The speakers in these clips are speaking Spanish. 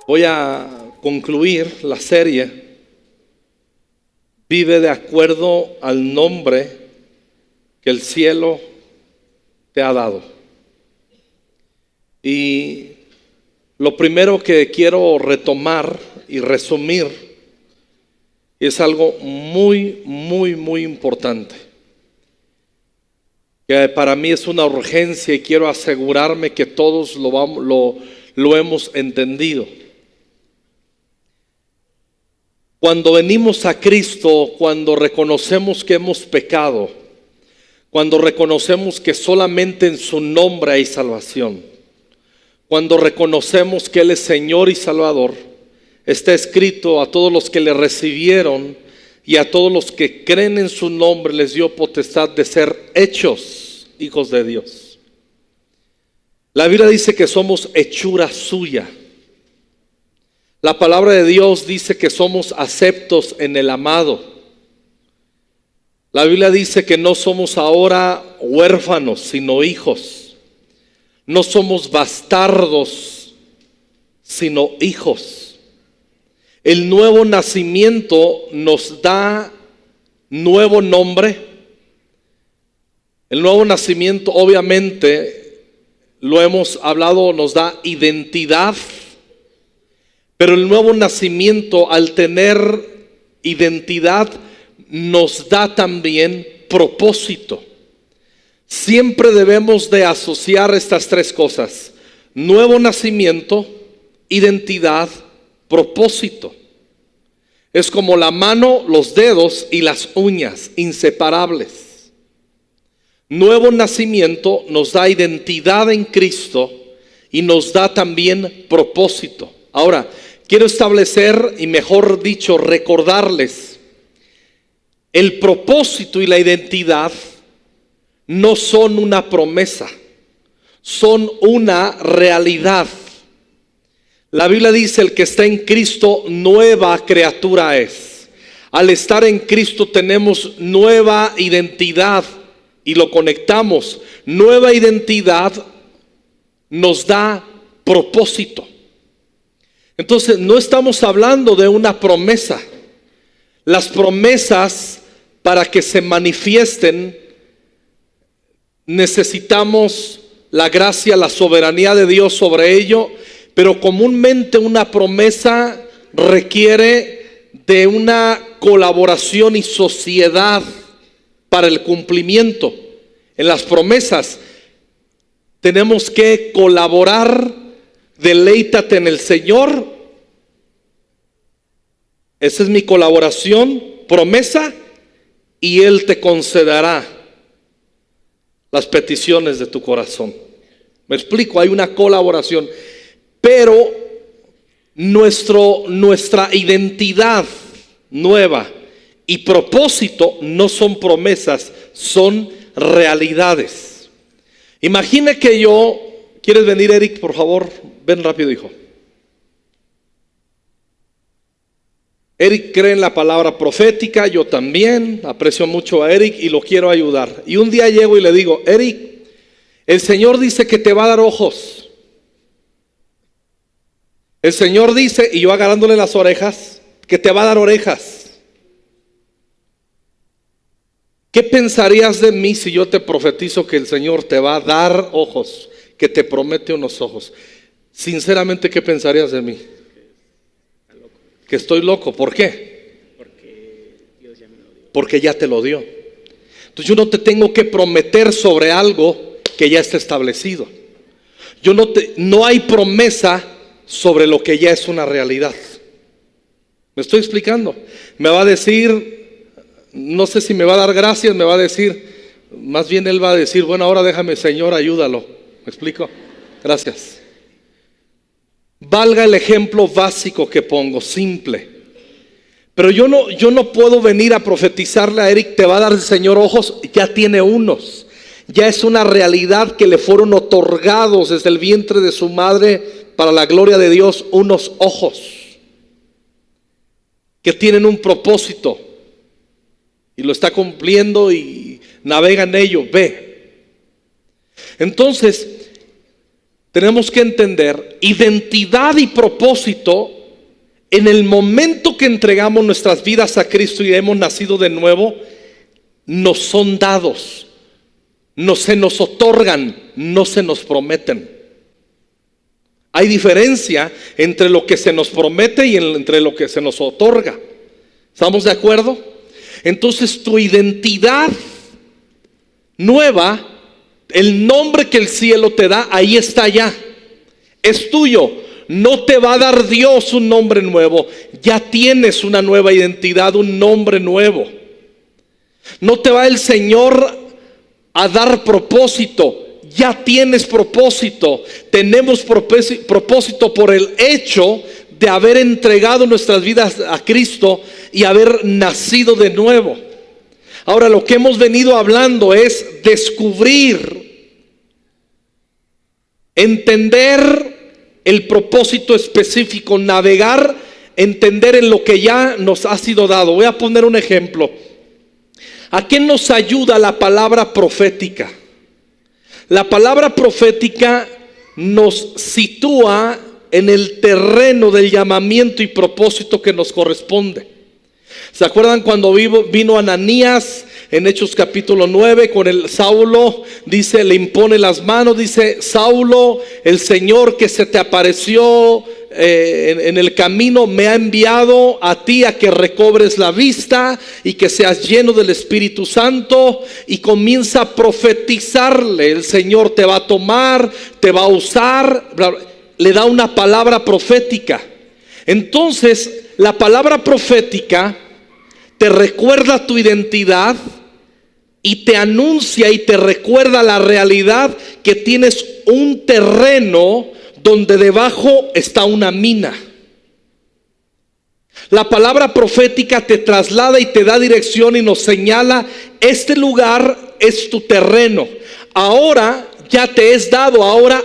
Voy a concluir la serie Vive de acuerdo al nombre que el cielo te ha dado. Y lo primero que quiero retomar y resumir es algo muy importante, que para mí es una urgencia y quiero asegurarme que todos lo hemos entendido. Cuando venimos a Cristo, cuando reconocemos que hemos pecado, cuando reconocemos que solamente en su nombre hay salvación, cuando reconocemos que Él es Señor y Salvador, está escrito: a todos los que le recibieron y a todos los que creen en su nombre les dio potestad de ser hechos hijos de Dios. La Biblia dice que somos hechura suya. La palabra de Dios dice que somos aceptos en el amado. La Biblia dice que no somos ahora huérfanos, sino hijos. No somos bastardos, sino hijos. El nuevo nacimiento nos da nuevo nombre. El nuevo nacimiento, obviamente, lo hemos hablado, nos da identidad. Pero el nuevo nacimiento, al tener identidad, nos da también propósito. Siempre debemos de asociar estas tres cosas: nuevo nacimiento, identidad, propósito. Es como la mano, los dedos y las uñas, inseparables. Nuevo nacimiento nos da identidad en Cristo y nos da también propósito. Ahora, quiero establecer, y mejor dicho, recordarles: el propósito y la identidad no son una promesa, son una realidad. La Biblia dice: el que está en Cristo, nueva criatura es. Al estar en Cristo tenemos nueva identidad y lo conectamos. Nueva identidad nos da propósito. Entonces, no estamos hablando de una promesa. Las promesas, para que se manifiesten, necesitamos la gracia, la soberanía de Dios sobre ello. Pero comúnmente una promesa requiere de una colaboración y sociedad para el cumplimiento. En las promesas tenemos que colaborar. Deleítate en el Señor. Esa es mi colaboración, promesa, y Él te concederá las peticiones de tu corazón. Me explico, hay una colaboración. Pero nuestra identidad nueva y propósito no son promesas, son realidades. Imagina que yo... ¿Quieres venir, Eric, por favor? Ven rápido, hijo. Eric cree en la palabra profética, yo también aprecio mucho a Eric y lo quiero ayudar. Y un día llego y le digo: Eric, el Señor dice que te va a dar ojos. El Señor dice, y yo agarrándole las orejas, que te va a dar orejas. ¿Qué pensarías de mí si yo te profetizo que el Señor te va a dar ojos, que te promete unos ojos? Sinceramente, ¿qué pensarías de mí? Que estoy loco. ¿Por qué? Porque ya te lo dio. Entonces yo no te tengo que prometer sobre algo que ya está establecido. No hay promesa sobre lo que ya es una realidad. ¿Me estoy explicando? Me va a decir, no sé si me va a dar gracias, me va a decir, más bien Él va a decir: bueno, ahora déjame, Señor, ayúdalo. ¿Me explico? Gracias. Valga el ejemplo básico que pongo, simple. Pero yo no puedo venir a profetizarle a Eric: te va a dar el Señor ojos. Ya tiene unos. Ya es una realidad que le fueron otorgados desde el vientre de su madre, para la gloria de Dios, unos ojos que tienen un propósito y lo está cumpliendo y navega en ello. Ve. Entonces, tenemos que entender, identidad y propósito, en el momento que entregamos nuestras vidas a Cristo y hemos nacido de nuevo, nos son dados, no se nos otorgan, no se nos prometen. Hay diferencia entre lo que se nos promete y entre lo que se nos otorga. ¿Estamos de acuerdo? Entonces tu identidad nueva, el nombre que el cielo te da, ahí está ya. Es tuyo. No te va a dar Dios un nombre nuevo. Ya tienes una nueva identidad, un nombre nuevo. No te va el Señor a dar propósito. Ya tienes propósito. Tenemos propósito por el hecho de haber entregado nuestras vidas a Cristo y haber nacido de nuevo. Ahora, lo que hemos venido hablando es descubrir, entender el propósito específico, navegar, entender en lo que ya nos ha sido dado. Voy a poner un ejemplo. ¿A qué nos ayuda la palabra profética? La palabra profética nos sitúa en el terreno del llamamiento y propósito que nos corresponde. ¿Se acuerdan cuando vino Ananías en Hechos capítulo 9 con el Saulo? Dice, le impone las manos, dice: Saulo, el Señor que se te apareció en el camino me ha enviado a ti a que recobres la vista y que seas lleno del Espíritu Santo. Y comienza a profetizarle: el Señor te va a tomar, te va a usar. Le da una palabra profética. Entonces la palabra profética te recuerda tu identidad y te anuncia y te recuerda la realidad que tienes un terreno donde debajo está una mina. La palabra profética te traslada y te da dirección y nos señala: este lugar es tu terreno. Ahora ya te es dado. Ahora,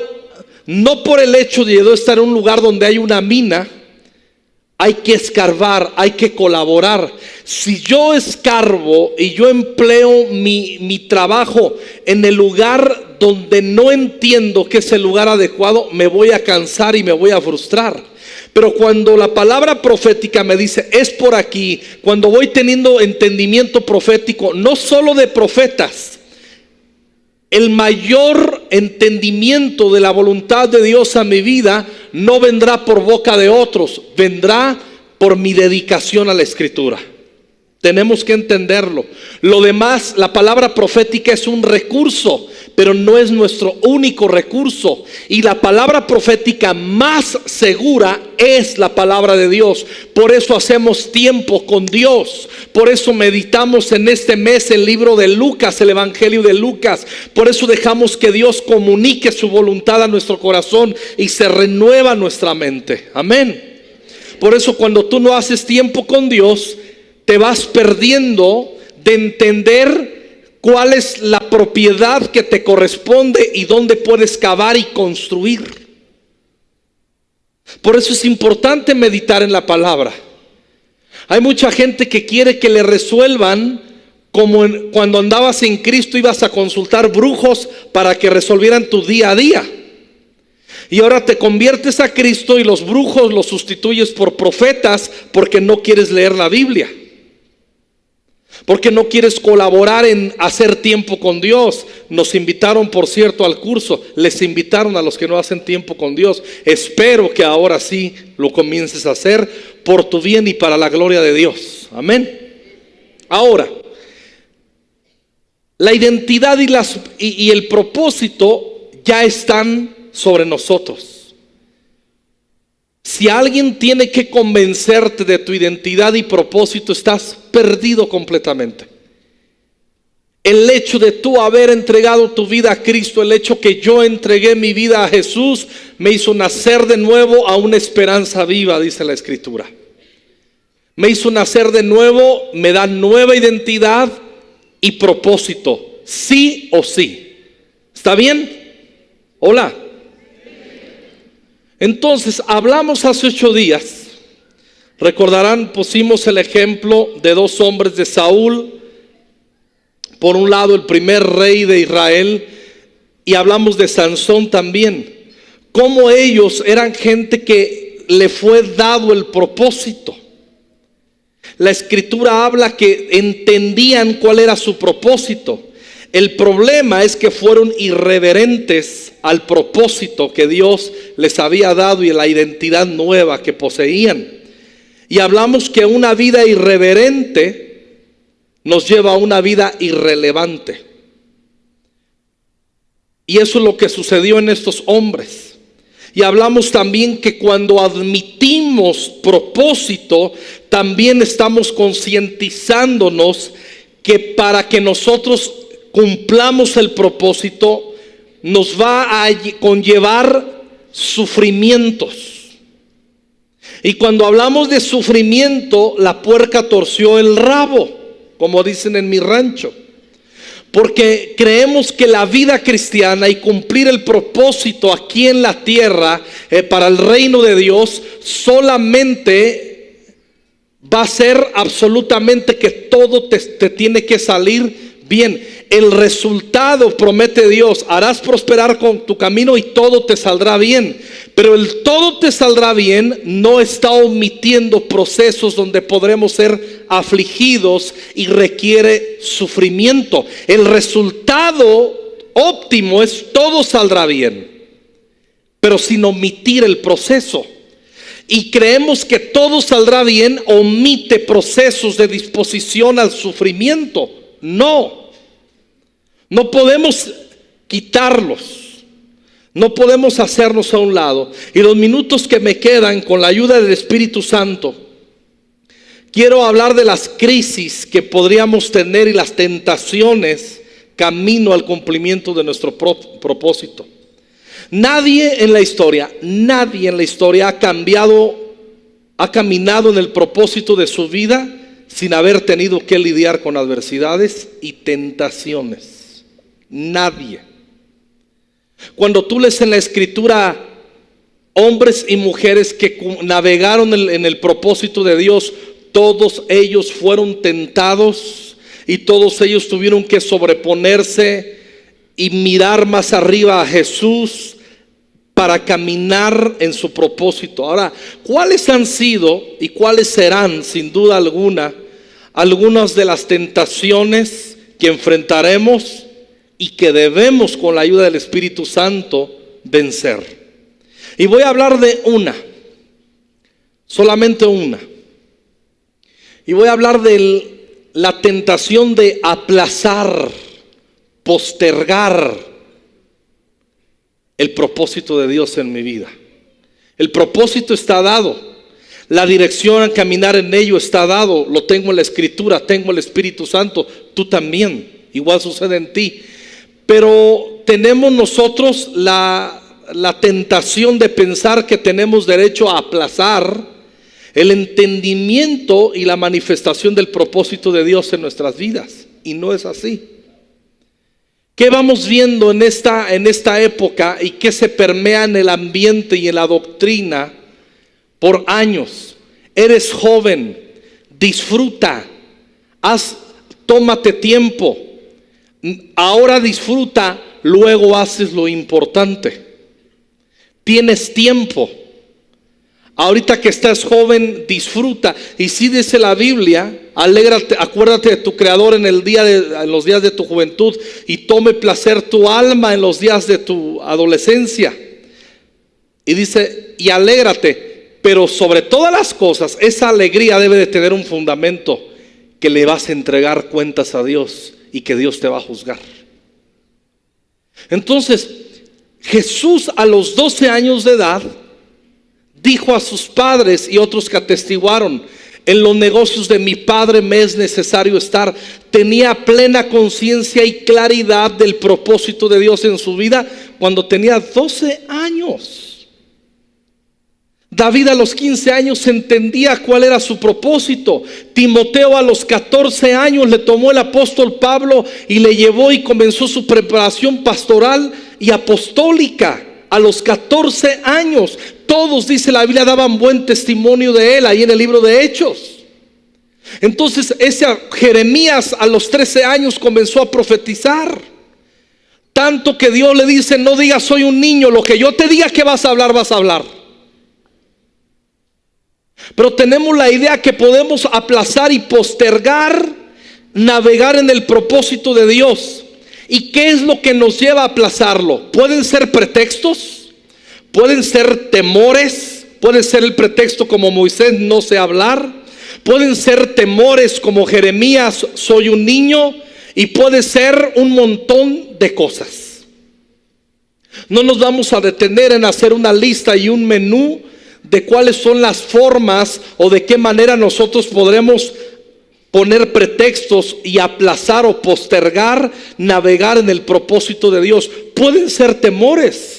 no por el hecho de yo estar en un lugar donde hay una mina, hay que escarbar, hay que colaborar. Si yo escarbo y yo empleo mi trabajo en el lugar donde no entiendo que es el lugar adecuado, me voy a cansar y me voy a frustrar. Pero cuando la palabra profética me dice: es por aquí, cuando voy teniendo entendimiento profético, no solo de profetas, el mayor entendimiento de la voluntad de Dios a mi vida no vendrá por boca de otros, vendrá por mi dedicación a la Escritura. Tenemos que entenderlo. Lo demás, la palabra profética es un recurso, pero no es nuestro único recurso. Y la palabra profética más segura es la palabra de Dios. Por eso hacemos tiempo con Dios. Por eso meditamos en este mes el libro de Lucas, el Evangelio de Lucas. Por eso dejamos que Dios comunique su voluntad a nuestro corazón y se renueva nuestra mente. Amén. Por eso cuando tú no haces tiempo con Dios, te vas perdiendo de entender cuál es la propiedad que te corresponde y dónde puedes cavar y construir. Por eso es importante meditar en la palabra. Hay mucha gente que quiere que le resuelvan como cuando andabas en Cristo, ibas a consultar brujos para que resolvieran tu día a día. Y ahora te conviertes a Cristo y los brujos los sustituyes por profetas porque no quieres leer la Biblia. Porque no quieres colaborar en hacer tiempo con Dios. Nos invitaron, por cierto, al curso. Les invitaron a los que no hacen tiempo con Dios. Espero que ahora sí lo comiences a hacer por tu bien y para la gloria de Dios. Amén. Ahora, la identidad y el propósito ya están sobre nosotros. Si alguien tiene que convencerte de tu identidad y propósito, estás perdido completamente. El hecho de tú haber entregado tu vida a Cristo, el hecho que yo entregué mi vida a Jesús, me hizo nacer de nuevo a una esperanza viva, dice la Escritura. Me hizo nacer de nuevo, me da nueva identidad y propósito, sí o sí. ¿Está bien? Hola. Entonces, hablamos hace 8 días. Recordarán, pusimos el ejemplo de 2 hombres de Saúl. Por un lado, el primer rey de Israel. Y hablamos de Sansón también. cómo ellos eran gente que le fue dado el propósito. La escritura habla que entendían cuál era su propósito. El problema es que fueron irreverentes al propósito que Dios les había dado y la identidad nueva que poseían. Y hablamos que una vida irreverente nos lleva a una vida irrelevante. Y eso es lo que sucedió en estos hombres. Y hablamos también que cuando admitimos propósito, también estamos concientizándonos que para que nosotros cumplamos el propósito, nos va a conllevar sufrimientos. Y cuando hablamos de sufrimiento, la puerca torció el rabo, como dicen en mi rancho. Porque creemos que la vida cristiana y cumplir el propósito aquí en la tierra para el reino de Dios solamente va a ser absolutamente que todo te tiene que salir bien. El resultado, promete Dios, harás prosperar con tu camino y todo te saldrá bien. Pero el todo te saldrá bien no está omitiendo procesos donde podremos ser afligidos y requiere sufrimiento. El resultado óptimo es todo saldrá bien, pero sin omitir el proceso. Y creemos que todo saldrá bien omite procesos de disposición al sufrimiento. No podemos quitarlos. No podemos hacernos a un lado. Y los minutos que me quedan, con la ayuda del Espíritu Santo, quiero hablar de las crisis que podríamos tener y las tentaciones camino al cumplimiento de nuestro propósito. Nadie en la historia ha caminado en el propósito de su vida sin haber tenido que lidiar con adversidades y tentaciones. Nadie. Cuando tú lees en la escritura hombres y mujeres que navegaron en el propósito de Dios, todos ellos fueron tentados y todos ellos tuvieron que sobreponerse y mirar más arriba a Jesús para caminar en su propósito. Ahora, ¿cuáles han sido y cuáles serán, sin duda alguna, algunas de las tentaciones que enfrentaremos y que debemos, con la ayuda del Espíritu Santo, vencer? Y voy a hablar de una, solamente una. Y voy a hablar de la tentación de aplazar, postergar el propósito de Dios en mi vida. El propósito está dado, la dirección a caminar en ello está dado, lo tengo en la escritura, tengo el Espíritu Santo, tú también, igual sucede en ti. Pero tenemos nosotros la tentación de pensar que tenemos derecho a aplazar el entendimiento y la manifestación del propósito de Dios en nuestras vidas. Y no es así. ¿Qué vamos viendo en esta época y qué se permea en el ambiente y en la doctrina por años? Eres joven, disfruta, tómate tiempo. Ahora disfruta, luego haces lo importante. Tienes tiempo. Ahorita que estás joven, disfruta. Y si dice la Biblia, alégrate, acuérdate de tu Creador en los días de tu juventud, y tome placer tu alma en los días de tu adolescencia. Y dice, y alégrate, pero sobre todas las cosas, esa alegría debe de tener un fundamento, que le vas a entregar cuentas a Dios y que Dios te va a juzgar. Entonces, Jesús a los 12 años de edad dijo a sus padres y otros que atestiguaron: en los negocios de mi padre me es necesario estar. Tenía plena conciencia y claridad del propósito de Dios en su vida cuando tenía 12 años. David a los 15 años entendía cuál era su propósito. Timoteo a los 14 años le tomó el apóstol Pablo y le llevó y comenzó su preparación pastoral y apostólica. A los 14 años, todos, dice la Biblia, daban buen testimonio de él ahí en el libro de Hechos. Entonces ese Jeremías a los 13 años comenzó a profetizar. Tanto que Dios le dice: no digas soy un niño, lo que yo te diga que vas a hablar, vas a hablar. Pero tenemos la idea que podemos aplazar y postergar navegar en el propósito de Dios. ¿Y qué es lo que nos lleva a aplazarlo? Pueden ser pretextos, pueden ser temores, puede ser el pretexto como Moisés: no sé hablar. Pueden ser temores como Jeremías: soy un niño. Y puede ser un montón de cosas. No nos vamos a detener en hacer una lista y un menú de cuáles son las formas o de qué manera nosotros podremos poner pretextos y aplazar o postergar navegar en el propósito de Dios. Pueden ser temores.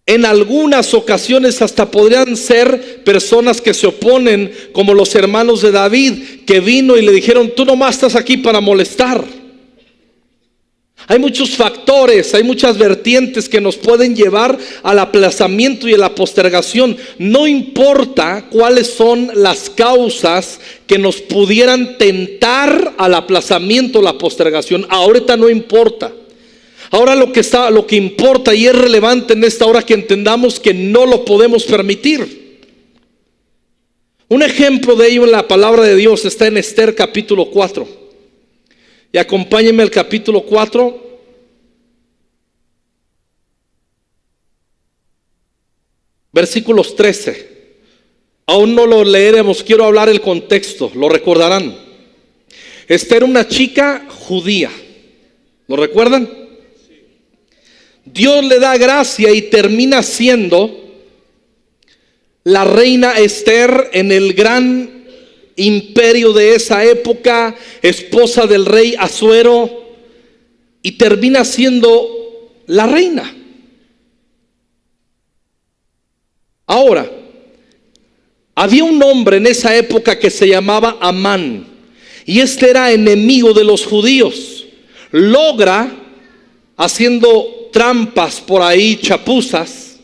En algunas ocasiones hasta podrían ser personas que se oponen, como los hermanos de David, que vino y le dijeron: tú nomás estás aquí para molestar. Hay muchos factores, hay muchas vertientes que nos pueden llevar al aplazamiento y a la postergación. No importa cuáles son las causas que nos pudieran tentar al aplazamiento o la postergación. Ahorita no importa. Ahora lo que importa y es relevante en esta hora, que entendamos que no lo podemos permitir. Un ejemplo de ello en la palabra de Dios está en Esther capítulo 4. Y acompáñenme al capítulo 4. Versículos 13. Aún no lo leeremos, quiero hablar el contexto, lo recordarán. Esther era una chica judía. ¿Lo recuerdan? Dios le da gracia y termina siendo la reina Esther en el gran imperio de esa época, esposa del rey Asuero, y termina siendo la reina. Ahora, había un hombre en esa época que se llamaba Amán, y este era enemigo de los judíos. Logra, haciendo trampas por ahí, chapuzas,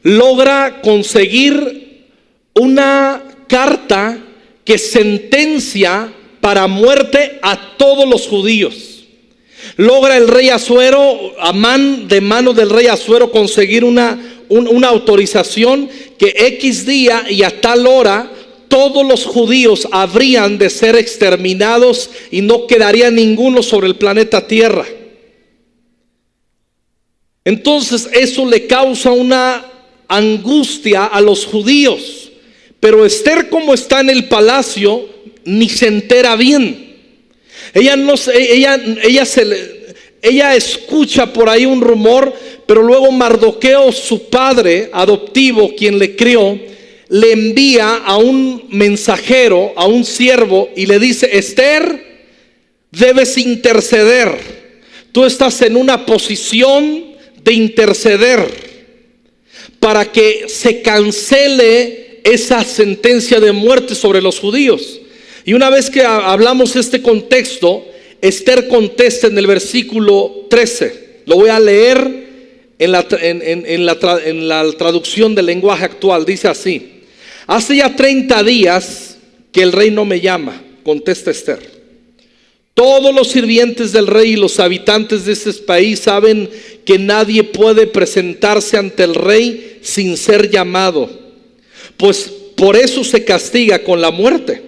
logra conseguir una carta que sentencia para muerte a todos los judíos. Logra el rey Asuero, Amán, de mano del rey Asuero, conseguir una autorización que X día y a tal hora todos los judíos habrían de ser exterminados y no quedaría ninguno sobre el planeta Tierra. Entonces eso le causa una angustia a los judíos. Pero Esther, como está en el palacio, ni se entera bien. Ella escucha por ahí un rumor, pero luego Mardoqueo, su padre adoptivo, quien le crió, le envía a un mensajero, a un siervo, y le dice: Esther, debes interceder. Tú estás en una posición de interceder para que se cancele esa sentencia de muerte sobre los judíos. Y una vez que hablamos este contexto, Esther contesta en el versículo 13. Lo voy a leer en la traducción del lenguaje actual. Dice así: hace ya 30 días que el rey no me llama, contesta Esther. Todos los sirvientes del rey y los habitantes de este país saben que nadie puede presentarse ante el rey sin ser llamado, pues por eso se castiga con la muerte.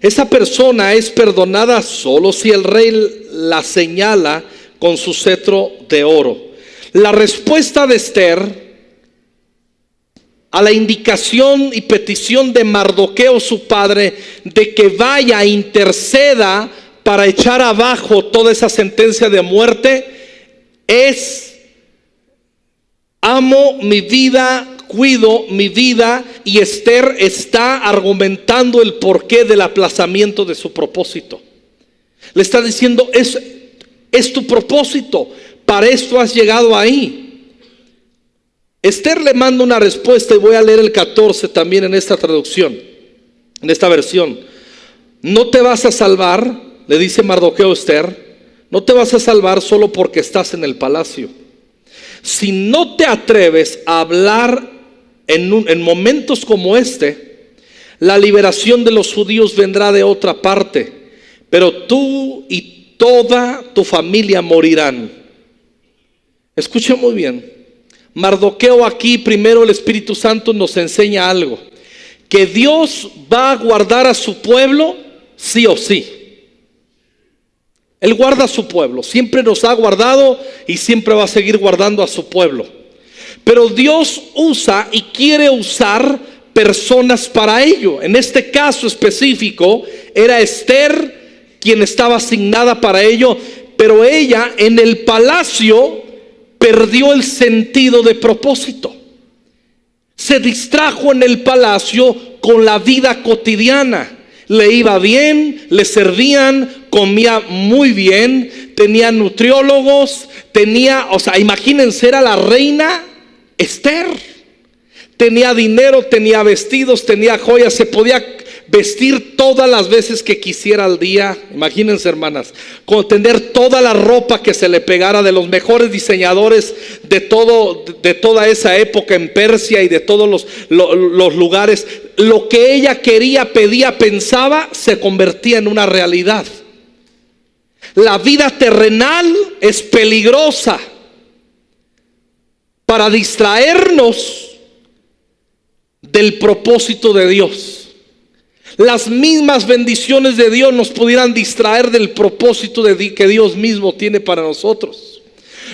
Esa persona es perdonada solo si el rey la señala con su cetro de oro. La respuesta de Esther a la indicación y petición de Mardoqueo, su padre, de que vaya e interceda para echar abajo toda esa sentencia de muerte, es: amo mi vida, cuido mi vida. Y Esther está argumentando el porqué del aplazamiento de su propósito. Le está diciendo: es tu propósito, para esto has llegado ahí. Esther le manda una respuesta, y voy a leer el 14 también en esta traducción, en esta versión. No te vas a salvar, le dice Mardoqueo a Esther, no te vas a salvar solo porque estás en el palacio. Si no te atreves a hablar en momentos como este, la liberación de los judíos vendrá de otra parte, pero tú y toda tu familia morirán. Escuche muy bien. Mardoqueo aquí, primero el Espíritu Santo nos enseña algo. Que Dios va a guardar a su pueblo sí o sí. Él guarda a su pueblo. Siempre nos ha guardado y siempre va a seguir guardando a su pueblo. Pero Dios usa y quiere usar personas para ello. En este caso específico era Esther quien estaba asignada para ello, pero ella en el palacio perdió el sentido de propósito. Se distrajo en el palacio con la vida cotidiana. Le iba bien, le servían, comía muy bien, tenía nutriólogos, imagínense, era la reina Esther. Tenía dinero, tenía vestidos, tenía joyas, se podía vestir todas las veces que quisiera al día. Imagínense, hermanas, con tener toda la ropa que se le pegara de los mejores diseñadores de toda esa época en Persia y de todos los lugares. Lo que ella quería, pedía, pensaba, se convertía en una realidad. La vida terrenal es peligrosa para distraernos del propósito de Dios. Las mismas bendiciones de Dios nos pudieran distraer del propósito que Dios mismo tiene para nosotros.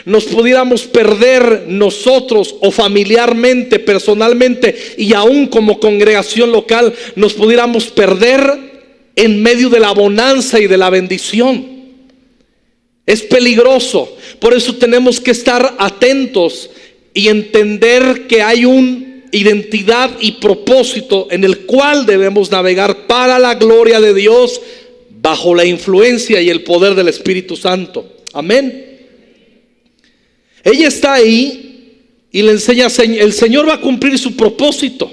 Nos pudiéramos perder nosotros o familiarmente, personalmente y aún como congregación local, nos pudiéramos perder en medio de la bonanza y de la bendición. Es peligroso. Por eso tenemos que estar atentos y entender que hay una identidad y propósito en el cual debemos navegar para la gloria de Dios, bajo la influencia y el poder del Espíritu Santo. Amén. Ella está ahí y le enseña: el Señor va a cumplir su propósito.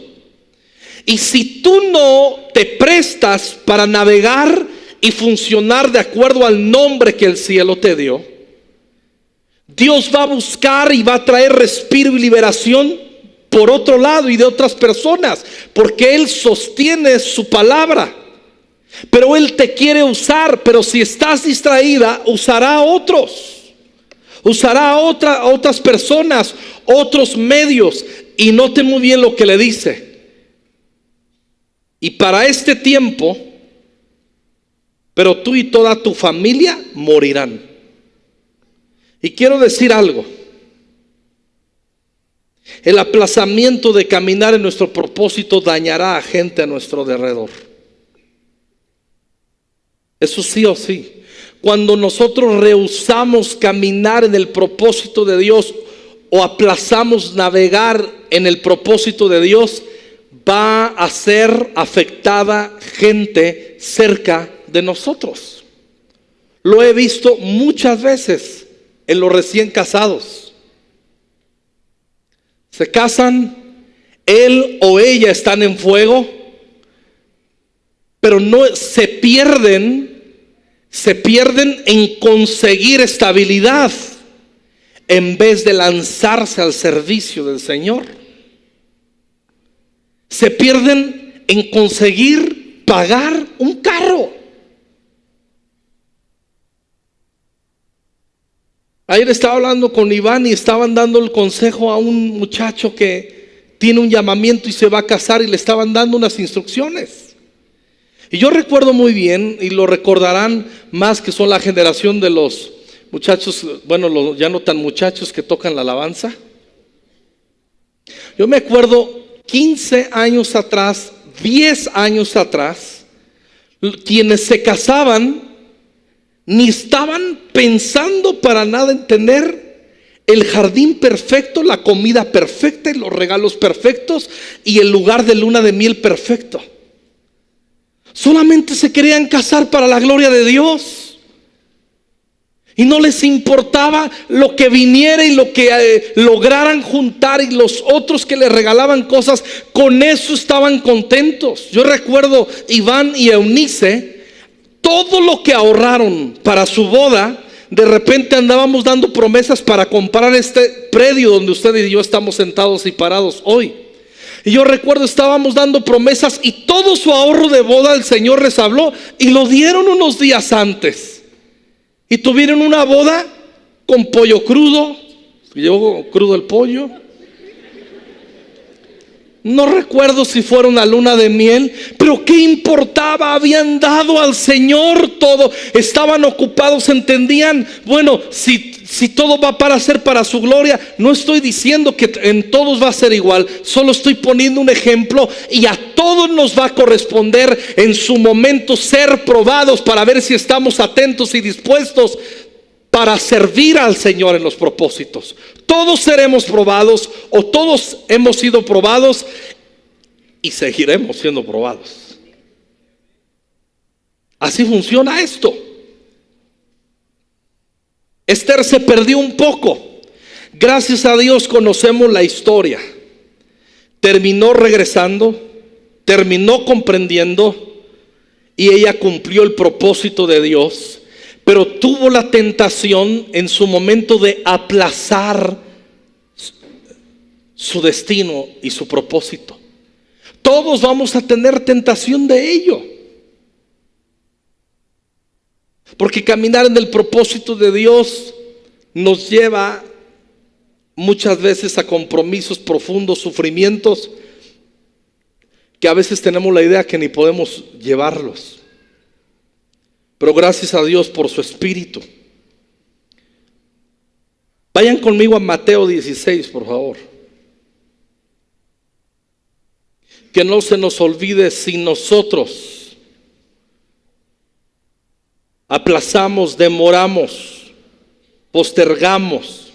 Y si tú no te prestas para navegar y funcionar de acuerdo al nombre que el cielo te dio, Dios va a buscar y va a traer respiro y liberación por otro lado y de otras personas, porque Él sostiene su palabra. Pero Él te quiere usar, pero si estás distraída, usará a otros, usará a otras personas, otros medios. Y note muy bien lo que le dice: y para este tiempo, pero tú y toda tu familia morirán. Y quiero decir algo: el aplazamiento de caminar en nuestro propósito dañará a gente a nuestro alrededor. Eso sí o sí. Cuando nosotros rehusamos caminar en el propósito de Dios o aplazamos navegar en el propósito de Dios, va a ser afectada gente cerca de nosotros. Lo he visto muchas veces en los recién casados. Se casan, él o ella están en fuego, pero no se pierden en conseguir estabilidad en vez de lanzarse al servicio del Señor. Se pierden en conseguir pagar un carro. Ayer estaba hablando con Iván y estaban dando el consejo a un muchacho que tiene un llamamiento y se va a casar, y le estaban dando unas instrucciones. Y yo recuerdo muy bien, y lo recordarán más que son la generación de los muchachos, bueno, los ya no tan muchachos que tocan la alabanza. Yo me acuerdo 15 años atrás, 10 años atrás, quienes se casaban ni estaban pensando para nada en tener el jardín perfecto, la comida perfecta y los regalos perfectos y el lugar de luna de miel perfecto. Solamente se querían casar para la gloria de Dios. Y no les importaba lo que viniera y lo que lograran juntar, y los otros que les regalaban cosas, con eso estaban contentos. Yo recuerdo Iván y Eunice, todo lo que ahorraron para su boda. De repente andábamos dando promesas para comprar este predio donde ustedes y yo estamos sentados y parados hoy. Y yo recuerdo, estábamos dando promesas y todo su ahorro de boda el Señor les habló y lo dieron unos días antes. y tuvieron una boda con pollo crudo. Llevó crudo el pollo. No recuerdo si fueron a luna de miel, pero ¿qué importaba? Habían dado al Señor todo. Estaban ocupados, entendían, bueno, si todo va para ser para su gloria. No estoy diciendo que en todos va a ser igual, solo estoy poniendo un ejemplo, y a todos nos va a corresponder en su momento ser probados para ver si estamos atentos y dispuestos para servir al Señor en los propósitos. Todos seremos probados, o todos hemos sido probados y seguiremos siendo probados. Así funciona esto. Esther se perdió un poco. Gracias a Dios conocemos la historia. Terminó regresando, terminó comprendiendo, y ella cumplió el propósito de Dios. Pero tuvo la tentación en su momento de aplazar su destino y su propósito. Todos vamos a tener tentación de ello. Porque caminar en el propósito de Dios nos lleva muchas veces a compromisos profundos, sufrimientos, que a veces tenemos la idea que ni podemos llevarlos. Pero gracias a Dios por su Espíritu. Vayan conmigo a Mateo 16, por favor. Que no se nos olvide, si nosotros aplazamos, demoramos, postergamos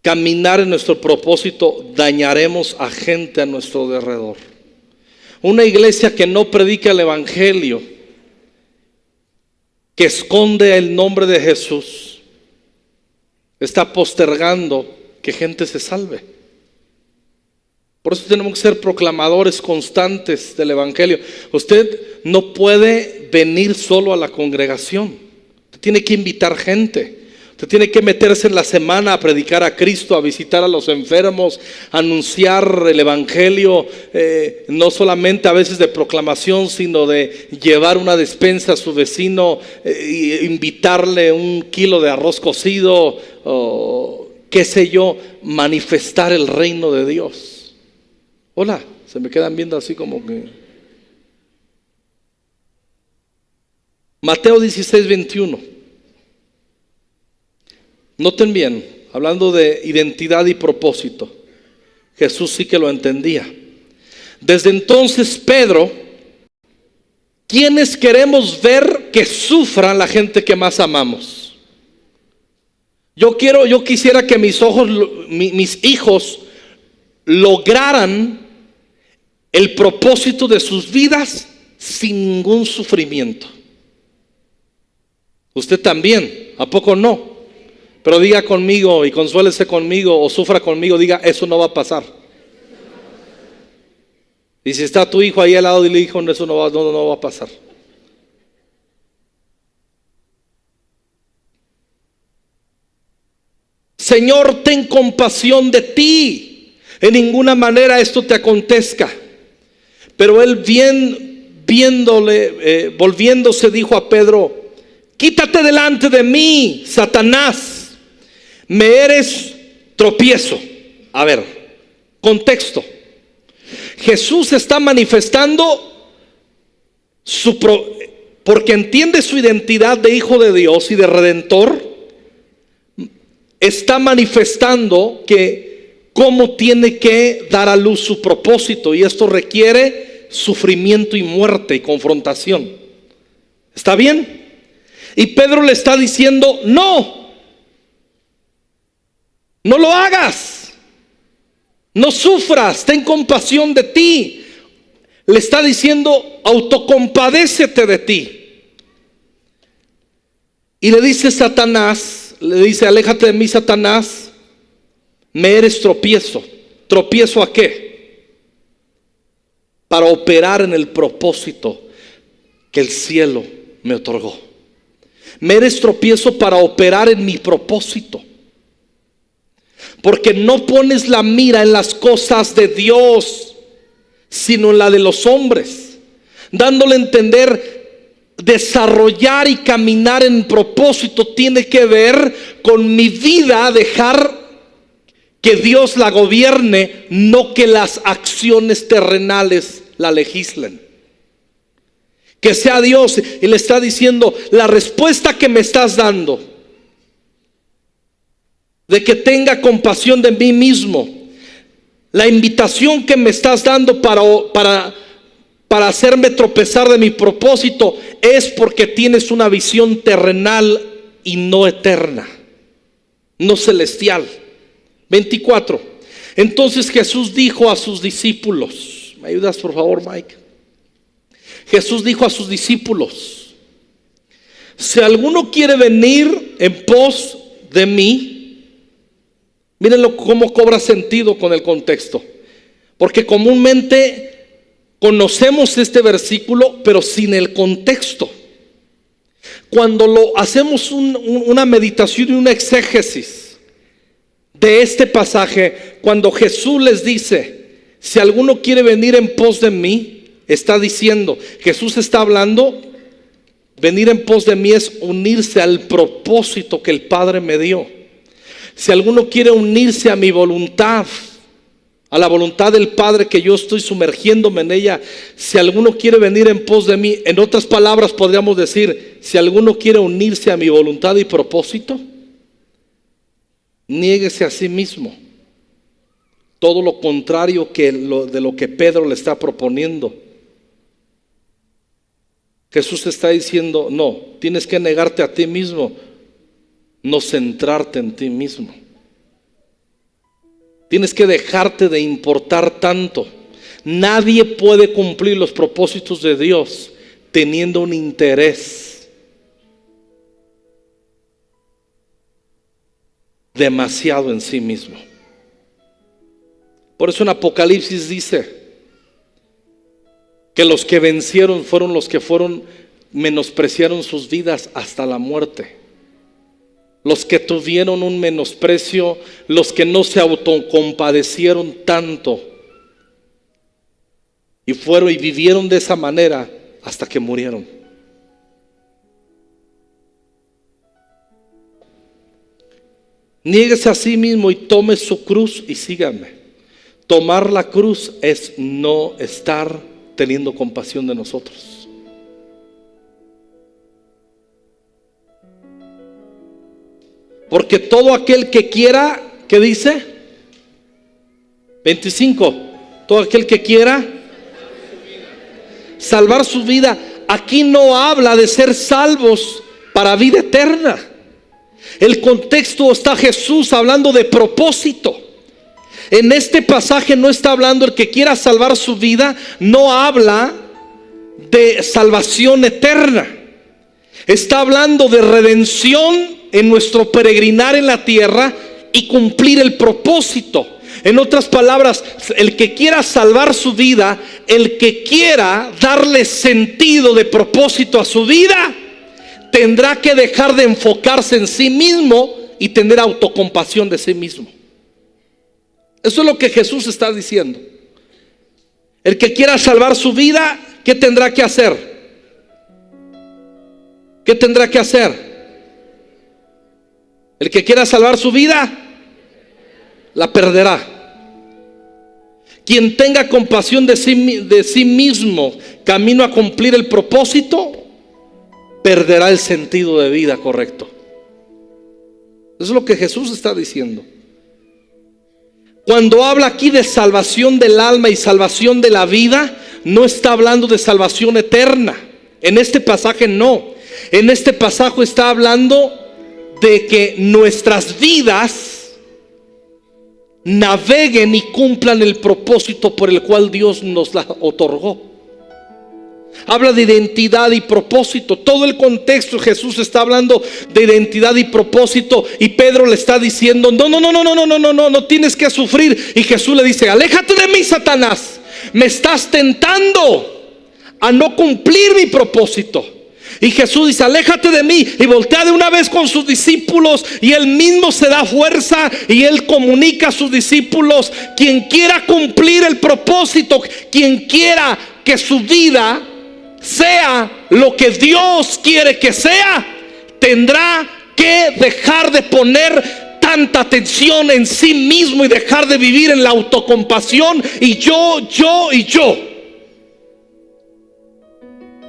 caminar en nuestro propósito, dañaremos a gente a nuestro alrededor. Una iglesia que no predica el Evangelio, que esconde el nombre de Jesús, está postergando que gente se salve. Por eso tenemos que ser proclamadores constantes del Evangelio. Usted no puede venir solo a la congregación. Usted tiene que invitar gente. Usted tiene que meterse en la semana a predicar a Cristo, a visitar a los enfermos, a anunciar el Evangelio, no solamente a veces de proclamación, sino de llevar una despensa a su vecino, invitarle un kilo de arroz cocido, o qué sé yo, manifestar el reino de Dios. Hola, se me quedan viendo así como que... Mateo 16, 21. Noten bien, hablando de identidad y propósito, Jesús sí que lo entendía. Desde entonces Pedro, ¿quiénes queremos ver que sufran la gente que más amamos? Yo quisiera que mis hijos lograran el propósito de sus vidas sin ningún sufrimiento. Usted también, ¿a poco no? Pero diga conmigo y consuélese conmigo o sufra conmigo, diga, eso no va a pasar. Y si está tu hijo ahí al lado, dile, hijo, eso no va a pasar. Señor, ten compasión de ti. En ninguna manera esto te acontezca. Pero él volviéndose dijo a Pedro, quítate delante de mí, Satanás. Me eres tropiezo. A ver, contexto. Jesús está manifestando porque entiende su identidad de hijo de Dios y de redentor. Está manifestando que cómo tiene que dar a luz su propósito, y esto requiere sufrimiento y muerte y confrontación. ¿Está bien? Y Pedro le está diciendo, no lo hagas, no sufras, ten compasión de ti. Le está diciendo, autocompadécete de ti. Y le dice Satanás, le dice, aléjate de mí, Satanás, me eres tropiezo. ¿Tropiezo a qué? Para operar en el propósito que el cielo me otorgó. Me eres tropiezo para operar en mi propósito. Porque no pones la mira en las cosas de Dios, sino en la de los hombres, dándole a entender, desarrollar y caminar en propósito tiene que ver con mi vida, dejar que Dios la gobierne, no que las acciones terrenales la legislen. Que sea Dios, y le está diciendo: la respuesta que me estás dando, de que tenga compasión de mí mismo, la invitación que me estás dando para hacerme tropezar de mi propósito, es porque tienes una visión terrenal y no eterna, no celestial. 24. Entonces Jesús dijo a sus discípulos, ¿me ayudas por favor, Mike? Jesús dijo a sus discípulos: si alguno quiere venir en pos de mí, mírenlo cómo cobra sentido con el contexto, porque comúnmente conocemos este versículo pero sin el contexto. Cuando lo hacemos una meditación y una exégesis de este pasaje, cuando Jesús les dice: si alguno quiere venir en pos de mí, está diciendo, Jesús está hablando, venir en pos de mí es unirse al propósito que el Padre me dio. Si alguno quiere unirse a mi voluntad, a la voluntad del Padre, que yo estoy sumergiéndome en ella, si alguno quiere venir en pos de mí, en otras palabras podríamos decir, si alguno quiere unirse a mi voluntad y propósito, niéguese a sí mismo. Todo lo contrario de lo que Pedro le está proponiendo. Jesús está diciendo: no, tienes que negarte a ti mismo, no centrarte en ti mismo. Tienes que dejarte de importar tanto. Nadie puede cumplir los propósitos de Dios teniendo un interés demasiado en sí mismo. Por eso en Apocalipsis dice que los que vencieron fueron los que menospreciaron sus vidas hasta la muerte. Los que tuvieron un menosprecio, los que no se autocompadecieron tanto y vivieron de esa manera hasta que murieron. Niéguese a sí mismo y tome su cruz y sígame. Tomar la cruz es no estar teniendo compasión de nosotros. Porque todo aquel que quiera, ¿qué dice? 25. Todo aquel que quiera salvar su vida. Aquí no habla de ser salvos para vida eterna. El contexto está Jesús hablando de propósito. En este pasaje no está hablando el que quiera salvar su vida, no habla de salvación eterna. Está hablando de redención en nuestro peregrinar en la tierra y cumplir el propósito. En otras palabras, el que quiera salvar su vida, el que quiera darle sentido de propósito a su vida, tendrá que dejar de enfocarse en sí mismo y tener autocompasión de sí mismo. Eso es lo que Jesús está diciendo. El que quiera salvar su vida, ¿qué tendrá que hacer? ¿Qué tendrá que hacer? El que quiera salvar su vida, la perderá. Quien tenga compasión de sí mismo, camino a cumplir el propósito, perderá el sentido de vida correcto. Eso es lo que Jesús está diciendo. Cuando habla aquí de salvación del alma y salvación de la vida, no está hablando de salvación eterna. En este pasaje no. En este pasaje está hablando de que nuestras vidas naveguen y cumplan el propósito por el cual Dios nos la otorgó. Habla de identidad y propósito. Todo el contexto, Jesús está hablando de identidad y propósito, y Pedro le está diciendo: no tienes que sufrir. Y Jesús le dice: aléjate de mí, Satanás, me estás tentando a no cumplir mi propósito. Y Jesús dice: aléjate de mí, y voltea de una vez con sus discípulos, y él mismo se da fuerza y él comunica a sus discípulos: quien quiera cumplir el propósito, quien quiera que su vida sea lo que Dios quiere que sea, tendrá que dejar de poner tanta atención en sí mismo y dejar de vivir en la autocompasión y yo.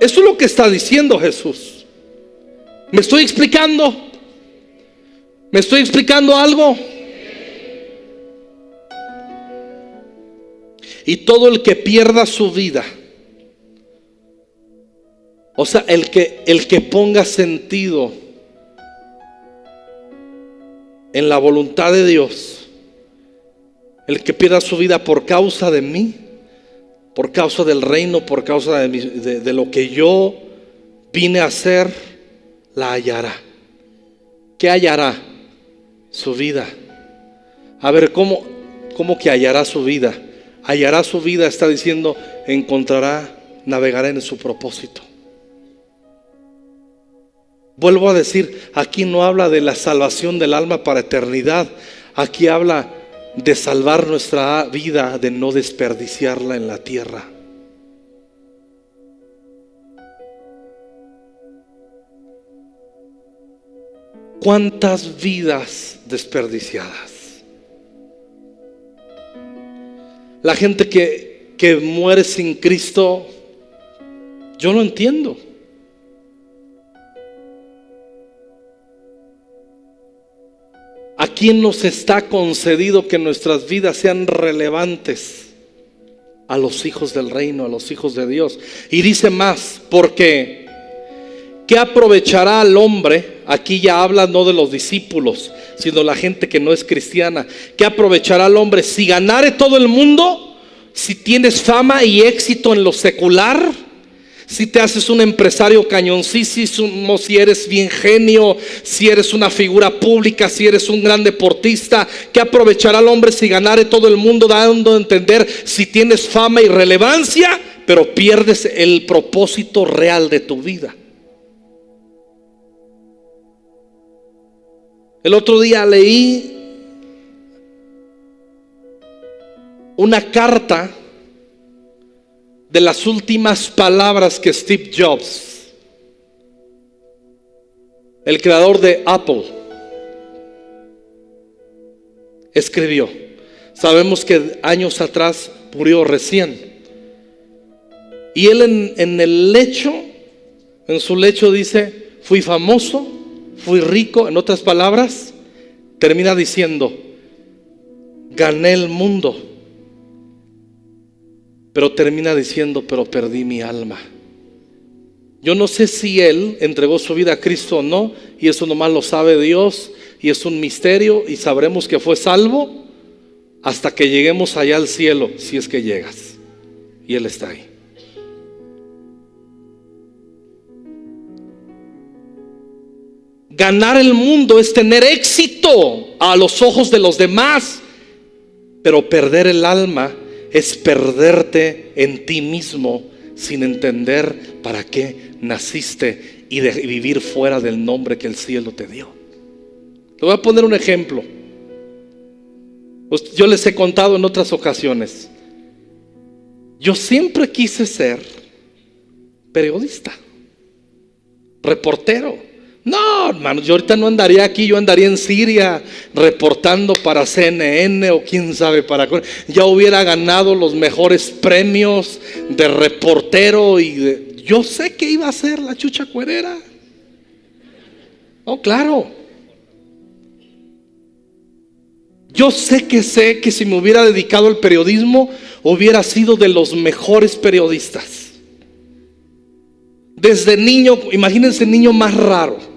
Eso es lo que está diciendo Jesús. ¿Me estoy explicando? ¿Me estoy explicando algo? Y todo el que pierda su vida, o sea, el que ponga sentido en la voluntad de Dios, el que pierda su vida por causa de mí, por causa del reino, por causa de lo que yo vine a hacer, la hallará. ¿Qué hallará? Su vida. A ver, ¿cómo que hallará su vida? Hallará su vida, está diciendo, encontrará, navegará en su propósito. Vuelvo a decir, aquí no habla de la salvación del alma para eternidad. Aquí habla de salvar nuestra vida, de no desperdiciarla en la tierra. ¿Cuántas vidas desperdiciadas? La gente que muere sin Cristo, yo no entiendo. ¿A quién nos está concedido que nuestras vidas sean relevantes? A los hijos del reino, a los hijos de Dios. Y dice más, porque ¿qué aprovechará al hombre? Aquí ya habla no de los discípulos, sino la gente que no es cristiana. ¿Qué aprovechará al hombre si ganare todo el mundo? Si tienes fama y éxito en lo secular, si te haces un empresario cañoncísimo, si eres bien genio, si eres una figura pública, si eres un gran deportista, ¿qué aprovechará el hombre si ganare todo el mundo? Dando a entender, si tienes fama y relevancia, pero pierdes el propósito real de tu vida. El otro día leí una carta de las últimas palabras que Steve Jobs, el creador de Apple, escribió. Sabemos que años atrás murió recién. Y él en el lecho, en su lecho dice, fui famoso, fui rico. En otras palabras, termina diciendo, gané el mundo. Pero termina diciendo, pero perdí mi alma. Yo no sé si él entregó su vida a Cristo o no, y eso nomás lo sabe Dios, y es un misterio, y sabremos que fue salvo hasta que lleguemos allá al cielo, si es que llegas, y él está ahí. Ganar el mundo es tener éxito a los ojos de los demás, pero perder el alma es perderte en ti mismo sin entender para qué naciste y de vivir fuera del nombre que el cielo te dio. Le voy a poner un ejemplo. Yo les he contado en otras ocasiones. Yo siempre quise ser periodista, reportero. No, hermano, yo ahorita no andaría aquí, yo andaría en Siria reportando para CNN o quién sabe para qué. Ya hubiera ganado los mejores premios de reportero yo sé que iba a ser la chucha cuerera. Oh, claro. Yo sé que si me hubiera dedicado al periodismo, hubiera sido de los mejores periodistas. Desde niño, imagínense el niño más raro.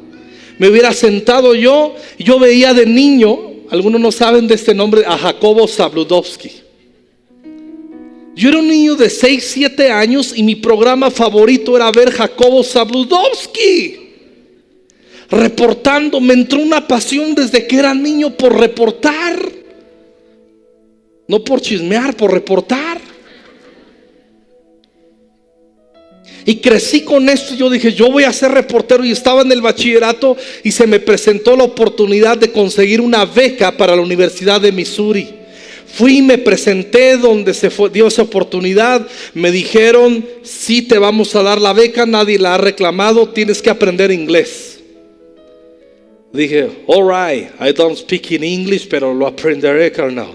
Me hubiera sentado yo veía de niño, algunos no saben de este nombre, a Jacobo Zabludovsky. Yo era un niño de 6, 7 años y mi programa favorito era ver Jacobo Zabludovsky reportando. Me entró una pasión desde que era niño por reportar, no por chismear, por reportar. Y crecí con esto. Yo dije, yo voy a ser reportero. Y estaba en el bachillerato y se me presentó la oportunidad de conseguir una beca para la Universidad de Missouri. Fui y me presenté donde dio esa oportunidad. Me dijeron, sí, te vamos a dar la beca, nadie la ha reclamado, tienes que aprender inglés. Dije, all right, I don't speak in English, pero lo aprenderé, carnal.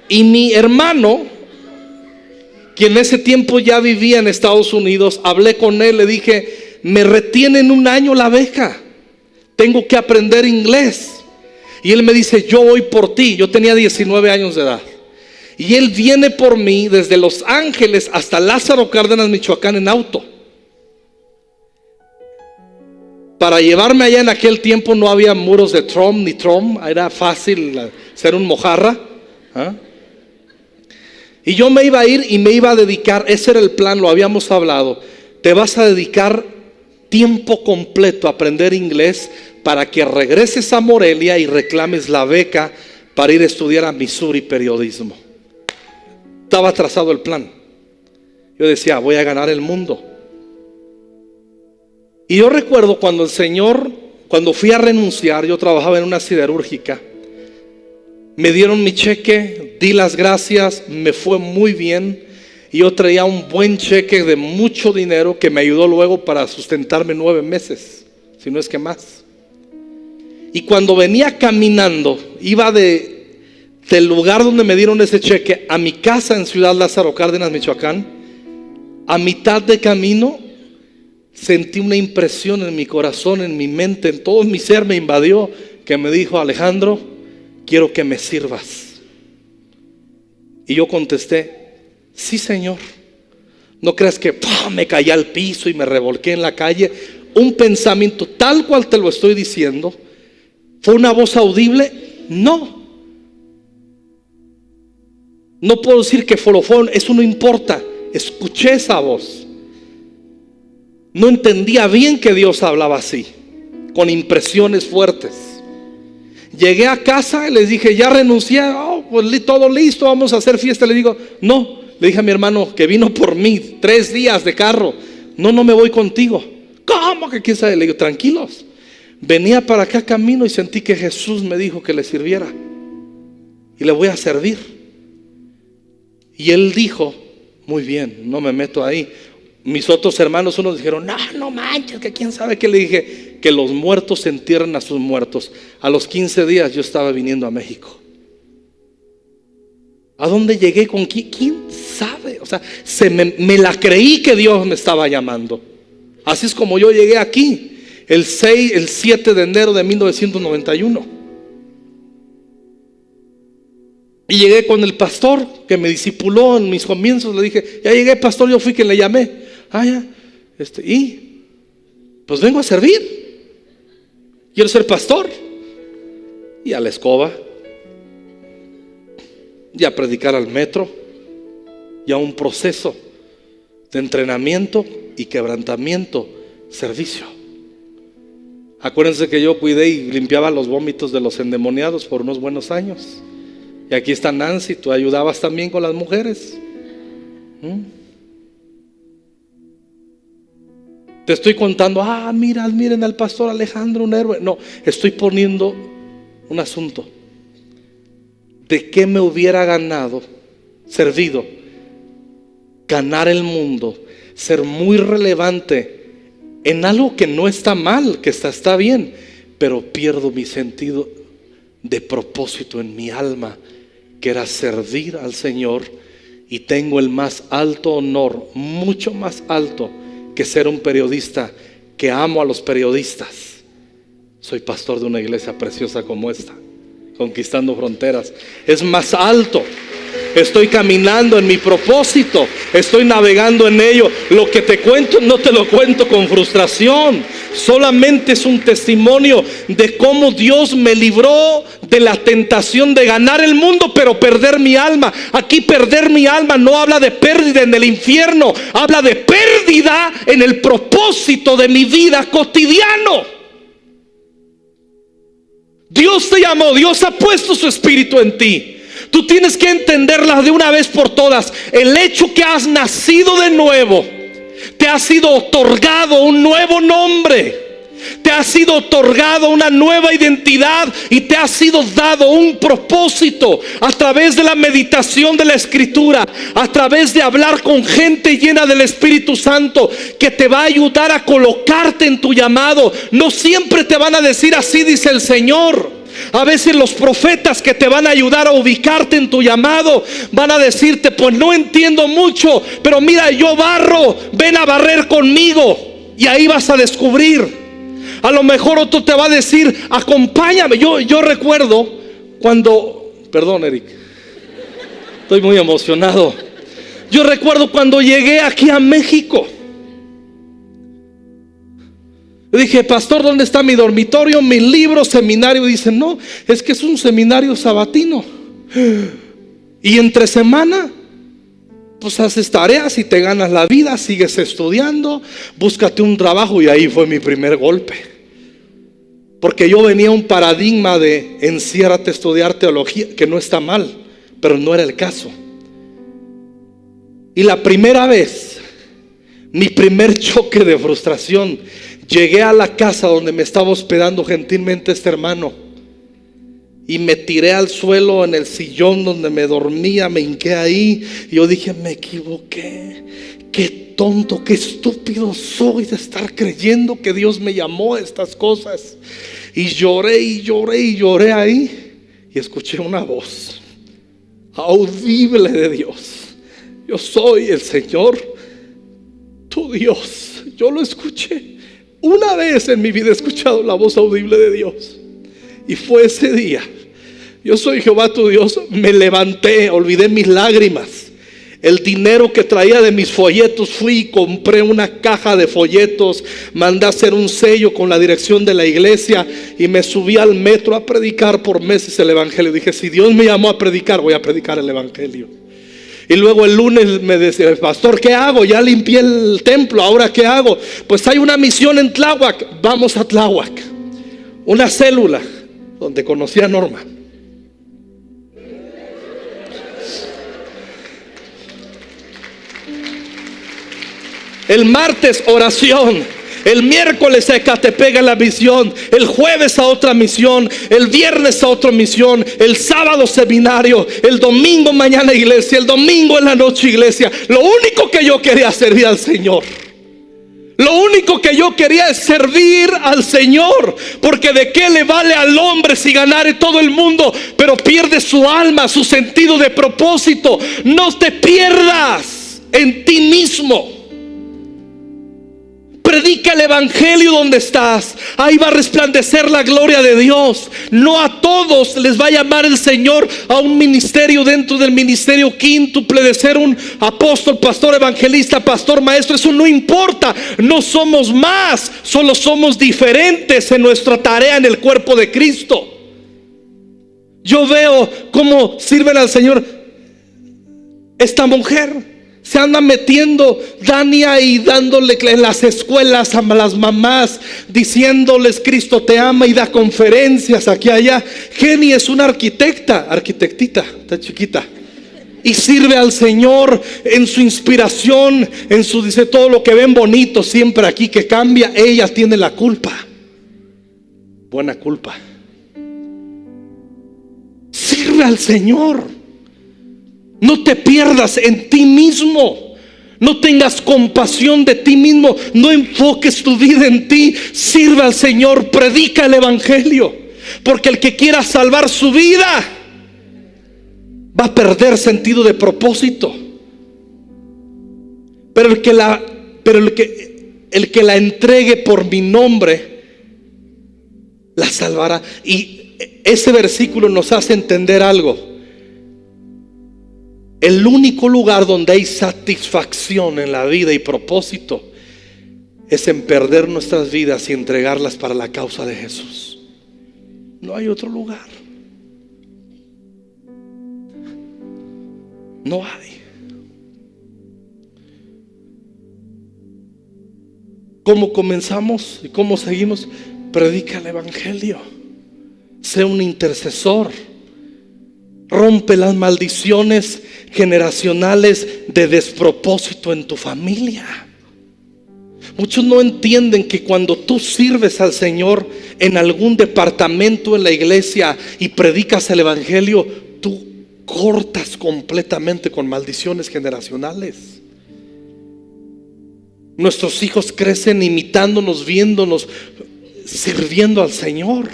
Y mi hermano, que en ese tiempo ya vivía en Estados Unidos, hablé con él, le dije, me retienen 1 año la beca, tengo que aprender inglés. Y él me dice, yo voy por ti. Yo tenía 19 años de edad. Y él viene por mí desde Los Ángeles hasta Lázaro Cárdenas, Michoacán, en auto. Para llevarme allá, en aquel tiempo no había muros de Trump ni Trump, era fácil ser un mojarra. Y yo me iba a ir y me iba a dedicar, ese era el plan, lo habíamos hablado. Te vas a dedicar tiempo completo a aprender inglés para que regreses a Morelia y reclames la beca para ir a estudiar a Missouri periodismo. Estaba trazado el plan. Yo decía, voy a ganar el mundo. Y yo recuerdo cuando el Señor, cuando fui a renunciar, yo trabajaba en una siderúrgica. Me dieron mi cheque, di las gracias, me fue muy bien. Y yo traía un buen cheque de mucho dinero que me ayudó luego para sustentarme 9 meses, si no es que más. Y cuando venía caminando, iba del lugar donde me dieron ese cheque a mi casa en Ciudad Lázaro Cárdenas, Michoacán. A mitad de camino sentí una impresión en mi corazón, en mi mente, en todo mi ser me invadió, que me dijo, Alejandro, quiero que me sirvas. Y yo contesté, sí, Señor. No creas que me caí al piso y me revolqué en la calle. Un pensamiento tal cual te lo estoy diciendo. ¿Fue una voz audible? No. No puedo decir que fue, eso no importa. Escuché esa voz. No entendía bien que Dios hablaba así, con impresiones fuertes. Llegué a casa y les dije, ya renuncié, pues todo listo, vamos a hacer fiesta. Le digo, no, le dije a mi hermano que vino por mí, 3 días de carro. No me voy contigo. ¿Cómo que quién sabe? Le digo, tranquilos. Venía para acá camino y sentí que Jesús me dijo que le sirviera. Y le voy a servir. Y él dijo, muy bien, no me meto ahí. Mis otros hermanos, unos dijeron, no manches, que quién sabe qué. Le dije, que los muertos se entierren a sus muertos. A los 15 días yo estaba viniendo a México. ¿A dónde llegué? ¿Con quién? ¿Quién sabe? O sea, me la creí que Dios me estaba llamando. Así es como yo llegué aquí. El 7 de enero de 1991. Y llegué con el pastor que me discipuló en mis comienzos. Le dije, ya llegué, pastor, yo fui quien le llamé. Ya. Y pues vengo a servir. Quiero ser pastor. Y a la escoba. Y a predicar al metro. Y a un proceso de entrenamiento y quebrantamiento, servicio. Acuérdense que yo cuidé y limpiaba los vómitos de los endemoniados por unos buenos años. Y aquí está Nancy, tú ayudabas también con las mujeres. Te estoy contando, miren al pastor Alejandro, un héroe. No, estoy poniendo un asunto. ¿De qué me hubiera servido ganar el mundo, ser muy relevante en algo que no está mal, que está bien, pero pierdo mi sentido de propósito en mi alma, que era servir al Señor, y tengo el más alto honor, mucho más alto que ser un periodista, que amo a los periodistas. Soy pastor de una iglesia preciosa como esta, Conquistando Fronteras. Es más alto. Estoy caminando en mi propósito, estoy navegando en ello. Lo que te cuento no te lo cuento con frustración, solamente es un testimonio de cómo Dios me libró de la tentación de ganar el mundo pero perder mi alma. Aquí perder mi alma no habla de pérdida en el infierno, habla de pérdida en el propósito de mi vida cotidiano. Dios te llamó, Dios ha puesto su espíritu en ti. Tú tienes que entenderla de una vez por todas. El hecho que has nacido de nuevo, te ha sido otorgado un nuevo nombre, te ha ha sido otorgado una nueva identidad y te ha sido dado un propósito a través de la meditación de la Escritura, a través de hablar con gente llena del Espíritu Santo, que te va a ayudar a colocarte en tu llamado. No siempre te van a decir así dice el Señor. A veces los profetas que te van a ayudar a ubicarte en tu llamado van a decirte: pues no entiendo mucho, pero mira, yo barro, ven a barrer conmigo. Y ahí vas a descubrir. A lo mejor otro te va a decir: acompáñame. Yo recuerdo cuando, perdón Eric, estoy muy emocionado. Yo recuerdo cuando llegué aquí a México. Yo dije: pastor, ¿dónde está mi dormitorio, mi libro, seminario? Y dice: no, es que es un seminario sabatino. Y entre semana, pues haces tareas y te ganas la vida, sigues estudiando, búscate un trabajo. Y ahí fue mi primer golpe. Porque yo venía un paradigma de enciérrate a estudiar teología, que no está mal, pero no era el caso. Y la primera vez, mi primer choque de frustración, llegué a la casa donde me estaba hospedando gentilmente este hermano y me tiré al suelo en el sillón donde me dormía, me hinqué ahí y yo dije: me equivoqué, qué tonto, qué estúpido soy de estar creyendo que Dios me llamó a estas cosas. Y lloré y lloré y lloré ahí y escuché una voz audible de Dios: yo soy el Señor, tu Dios. Yo lo escuché. Una vez en mi vida he escuchado la voz audible de Dios, y fue ese día. Yo soy Jehová tu Dios. Me levanté, olvidé mis lágrimas, el dinero que traía de mis folletos. Fui y compré una caja de folletos, mandé a hacer un sello con la dirección de la iglesia y me subí al metro a predicar por meses el evangelio. Dije: si Dios me llamó a predicar, voy a predicar el evangelio. Y luego el lunes me decía: pastor, ¿qué hago? Ya limpié el templo, ¿ahora qué hago? Pues hay una misión en Tláhuac. Vamos a Tláhuac. Una célula donde conocí a Norma. El martes oración, el miércoles a Ecatepec a la misión, el jueves a otra misión, el viernes a otra misión, el sábado seminario, el domingo mañana iglesia, el domingo en la noche iglesia. Lo único que yo quería es servir al Señor. Lo único que yo quería es servir al Señor. Porque de qué le vale al hombre si ganare todo el mundo, pero pierde su alma, su sentido de propósito. No te pierdas en ti mismo. Predica el evangelio donde estás. Ahí va a resplandecer la gloria de Dios. No a todos les va a llamar el Señor a un ministerio dentro del ministerio quíntuple de ser un apóstol, pastor, evangelista, pastor, maestro. Eso no importa. No somos más, solo somos diferentes en nuestra tarea en el cuerpo de Cristo. Yo veo cómo sirven al Señor esta mujer. Se anda metiendo Dania y dándole en las escuelas a las mamás, diciéndoles Cristo te ama, y da conferencias aquí y allá. Jenny es una arquitectita, está chiquita, y sirve al Señor en su inspiración, en su, dice, todo lo que ven bonito siempre aquí que cambia, ella tiene la culpa. Buena culpa. Sirve al Señor. No te pierdas en ti mismo. No tengas compasión de ti mismo. No enfoques tu vida en ti. Sirve al Señor. Predica el evangelio. Porque el que quiera salvar su vida va a perder sentido de propósito. Pero el que la entregue por mi nombre la salvará. Y ese versículo nos hace entender algo. El único lugar donde hay satisfacción en la vida y propósito es en perder nuestras vidas y entregarlas para la causa de Jesús. No hay otro lugar. No hay. ¿Cómo comenzamos y cómo seguimos? Predica el evangelio. Sé un intercesor. Rompe las maldiciones generacionales de despropósito en tu familia. Muchos no entienden que cuando tú sirves al Señor en algún departamento en la iglesia y predicas el evangelio, tú cortas completamente con maldiciones generacionales. Nuestros hijos crecen imitándonos, viéndonos, sirviendo al Señor.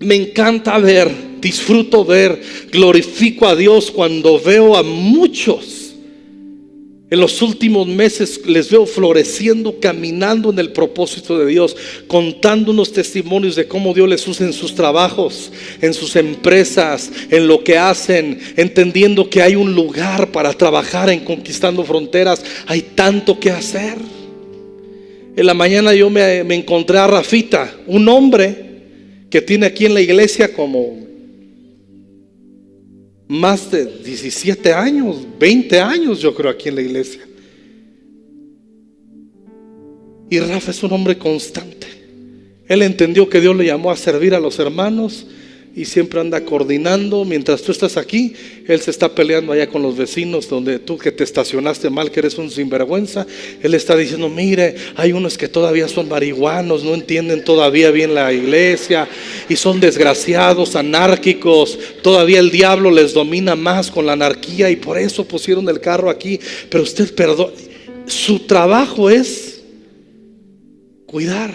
Me encanta ver, disfruto ver, glorifico a Dios cuando veo a muchos. En los últimos meses les veo floreciendo, caminando en el propósito de Dios, contando unos testimonios de cómo Dios les usa en sus trabajos, en sus empresas, en lo que hacen, entendiendo que hay un lugar para trabajar en Conquistando Fronteras. Hay tanto que hacer. En la mañana yo me encontré a Rafita, un hombre que tiene aquí en la iglesia como más de 17 años, 20 años yo creo aquí en la iglesia. Y Rafa es un hombre constante. Él entendió que Dios le llamó a servir a los hermanos y siempre anda coordinando. Mientras tú estás aquí, él se está peleando allá con los vecinos, donde tú que te estacionaste mal, que eres un sinvergüenza. Él está diciendo: mire, hay unos que todavía son marihuanos, no entienden todavía bien la iglesia y son desgraciados, anárquicos. Todavía el diablo les domina más con la anarquía y por eso pusieron el carro aquí. Pero usted perdón, su trabajo es cuidar,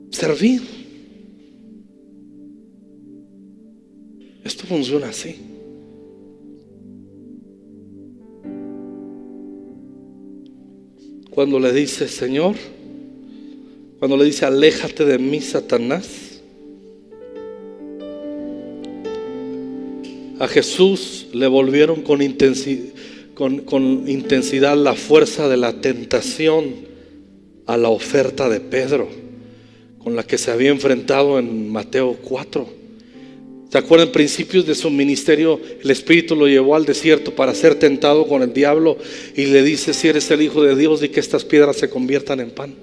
servir. Esto funciona así. Cuando le dice Señor, cuando le dice aléjate de mí, Satanás, a Jesús le volvieron con intensidad la fuerza de la tentación a la oferta de Pedro, con la que se había enfrentado en Mateo 4. ¿Se acuerdan? Principios de su ministerio, el Espíritu lo llevó al desierto para ser tentado con el diablo y le dice: si eres el Hijo de Dios, di que estas piedras se conviertan en pan.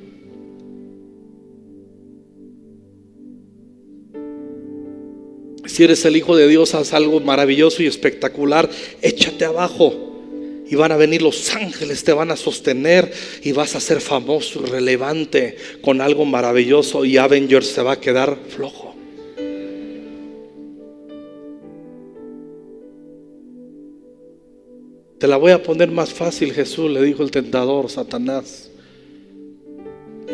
Si eres el Hijo de Dios, haz algo maravilloso y espectacular, échate abajo y van a venir los ángeles, te van a sostener y vas a ser famoso y relevante con algo maravilloso, y Avengers se va a quedar flojo. Te la voy a poner más fácil, Jesús, le dijo el tentador, Satanás.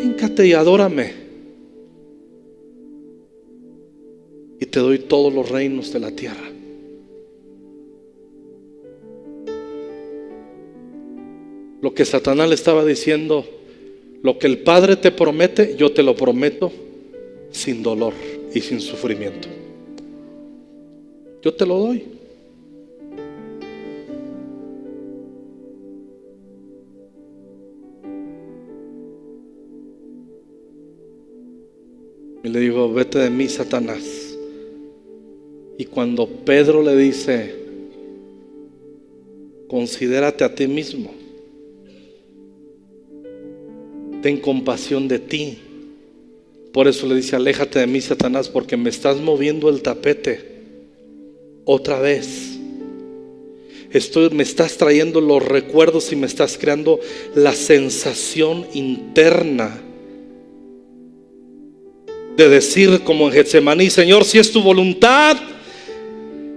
Híncate y adórame, y te doy todos los reinos de la tierra. Lo que Satanás le estaba diciendo: lo que el Padre te promete, yo te lo prometo sin dolor y sin sufrimiento. Yo te lo doy. Y le digo: vete de mí, Satanás. Y cuando Pedro le dice: considérate a ti mismo, ten compasión de ti. Por eso le dice: aléjate de mí, Satanás, porque me estás moviendo el tapete otra vez. Me estás trayendo los recuerdos y me estás creando la sensación interna de decir, como en Getsemaní: Señor, si es tu voluntad,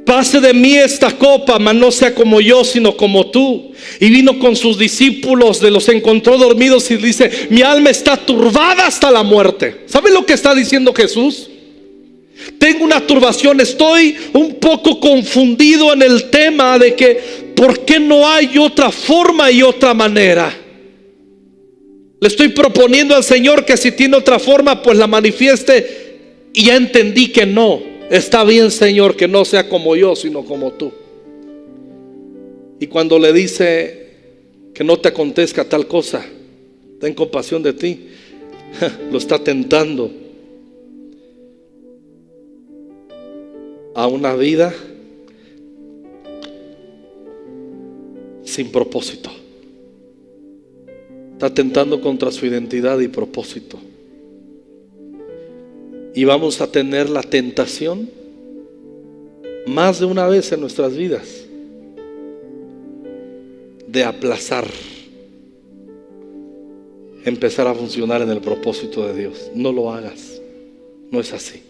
pase de mí esta copa, mas no sea como yo, sino como tú. Y vino con sus discípulos, los encontró dormidos y dice: mi alma está turbada hasta la muerte. ¿Saben lo que está diciendo Jesús? Tengo una turbación, estoy un poco confundido en el tema de que ¿por qué no hay otra forma y otra manera? Le estoy proponiendo al Señor que si tiene otra forma, pues la manifieste, y ya entendí que no. Está bien, Señor, que no sea como yo, sino como tú. Y cuando le dice que no te acontezca tal cosa, ten compasión de ti, lo está tentando a una vida sin propósito. Está tentando contra su identidad y propósito. Y vamos a tener la tentación más de una vez en nuestras vidas de aplazar empezar a funcionar en el propósito de Dios. No lo hagas. No es así.